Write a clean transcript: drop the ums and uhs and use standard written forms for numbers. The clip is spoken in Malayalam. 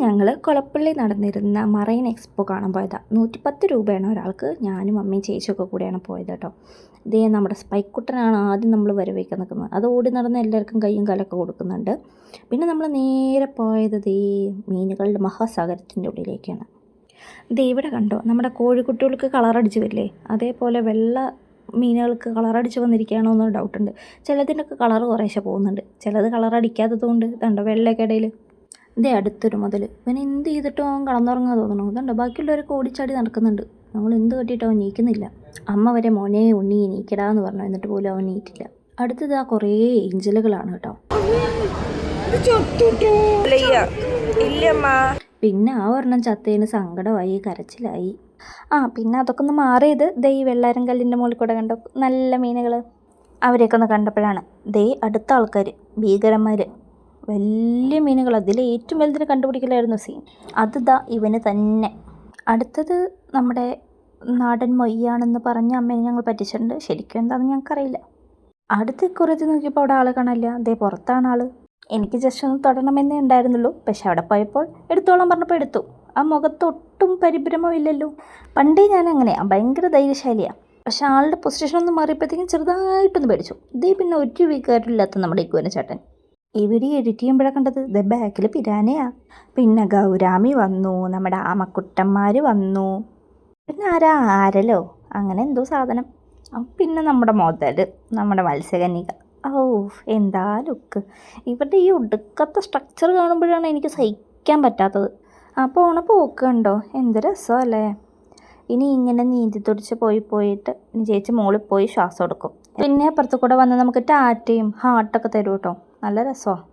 ഞങ്ങൾ കൊളപ്പള്ളി നടന്നിരുന്ന മറൈൻ എക്സ്പോ കാണാൻ പോയതാണ്. 110 രൂപയാണ് ഒരാൾക്ക്. ഞാനും അമ്മയും ചേച്ചിയൊക്കെ കൂടെയാണ് പോയത് കേട്ടോ. ഇതേ നമ്മുടെ സ്പൈക്കുട്ടനാണ് ആദ്യം നമ്മൾ വരവേക്കാൻ നിൽക്കുന്നത്. അത് ഓടി നടന്ന് എല്ലാവർക്കും കയ്യും കാലൊക്കെ കൊടുക്കുന്നുണ്ട്. പിന്നെ നമ്മൾ നേരെ പോയത് മീനുകളുടെ മഹാസാഗരത്തിൻ്റെ ഉള്ളിലേക്കാണ്. ഇവിടെ കണ്ടോ, നമ്മുടെ കോഴിക്കുട്ടികൾക്ക് കളറടിച്ച് വരില്ലേ, അതേപോലെ വെള്ള മീനുകൾക്ക് കളറടിച്ച് വന്നിരിക്കുകയാണോ എന്നൊരു ഡൗട്ടുണ്ട്. ചിലതിൻ്റെയൊക്കെ കളറ് കുറേശ്ശെ പോകുന്നുണ്ട്, ചിലത് കളറടിക്കാത്തത് കൊണ്ട് ഇതുണ്ടോ വെള്ളയ്ക്കിടയിൽ അടുത്തൊരു മുതൽ. പിന്നെ എന്ത് ചെയ്തിട്ടും അവൻ കടന്നുറങ്ങാൻ തോന്നണു. ഇതുണ്ടോ ബാക്കിയുള്ളവരൊക്കെ ഓടിച്ചാടി നടക്കുന്നുണ്ട്. നമ്മൾ എന്ത് കെട്ടിയിട്ട് അവൻ നീക്കുന്നില്ല. അമ്മ വരെ മോനെ ഉണ്ണി നീക്കിടാന്ന് പറഞ്ഞു, എന്നിട്ട് പോലും അവൻ നീറ്റില്ല. അടുത്തത് കുറേ ഏഞ്ചലുകളാണ് കേട്ടോ. പിന്നെ ആ ഒരെണ്ണം ചത്തേന് സങ്കടമായി, കരച്ചിലായി. പിന്നെ അതൊക്കെ ഒന്ന് മാറിയത് ഈ വെള്ളാരം കല്ലിൻ്റെ മുകളിൽ കൂടെ കണ്ടോ നല്ല മീനുകൾ. അവരെയൊക്കെ ഒന്ന് കണ്ടപ്പോഴാണ് അടുത്ത ആൾക്കാർ ഭീകരന്മാർ വലിയ മീനുകൾ, അതിൽ ഏറ്റവും വലുതിനെ കണ്ടുപിടിക്കലായിരുന്നു സീൻ. ഇവന് തന്നെ. അടുത്തത് നമ്മുടെ നാടൻ മൊയ്യാണെന്ന് പറഞ്ഞ് അമ്മേനെ ഞങ്ങൾ പറ്റിച്ചിട്ടുണ്ട്. ശരിക്കും എന്താണെന്ന് ഞങ്ങൾക്കറിയില്ല. അടുത്ത കുറച്ച് നോക്കിയപ്പോൾ അവിടെ ആളെ കാണില്ല. പുറത്താണ് ആൾ. എനിക്ക് ജസ്റ്റ് ഒന്ന് തൊടണമെന്നേ ഉണ്ടായിരുന്നുള്ളൂ. പക്ഷെ അവിടെ പോയപ്പോൾ എടുത്തോളാൻ പറഞ്ഞപ്പോൾ എടുത്തു. ആ മുഖത്തൊട്ടും പരിഭ്രമമില്ലല്ലോ. പണ്ടേ ഞാൻ അങ്ങനെയാണ്, ഭയങ്കര ധൈര്യശാലിയാണ്. പക്ഷെ ആളുടെ പൊസിഷൻ ഒന്ന് മാറിയപ്പോഴത്തേക്കും ചെറുതായിട്ടൊന്ന് പേടിച്ചു. പിന്നെ ഒരു വികാരമില്ലാത്ത നമ്മുടെ ഇക്കുവന ചേട്ടൻ. ഇവിടെ എഡിറ്റ് ചെയ്യുമ്പോഴാണ് കണ്ടത് ബാക്കിൽ പിരാനയാ. പിന്നെ ഗൗരാമി വന്നു, നമ്മുടെ ആമക്കുട്ടന്മാർ വന്നു, പിന്നെ ആരലോ അങ്ങനെ എന്തോ സാധനം. പിന്നെ നമ്മുടെ നമ്മുടെ മത്സ്യകന്യക. എന്താ ലുക്ക്. ഇവരുടെ ഈ ഒടുക്കത്തെ സ്ട്രക്ചർ കാണുമ്പോഴാണ് എനിക്ക് സഹിക്കാൻ പറ്റാത്തത്. പോണ പോക്ക് കണ്ടോ, എന്ത് രസമല്ലേ. ഇനി ഇങ്ങനെ നീന്തി തുടിച്ച് പോയിട്ട് ഇനി ചേച്ചി മുകളിൽ പോയി ശ്വാസം എടുക്കും. പിന്നെ അപ്പുറത്ത് കൂടെ വന്ന് നമുക്ക് ടാറ്റയും ഹാർട്ടൊക്കെ തരും കേട്ടോ. നല്ല രസമാണ്.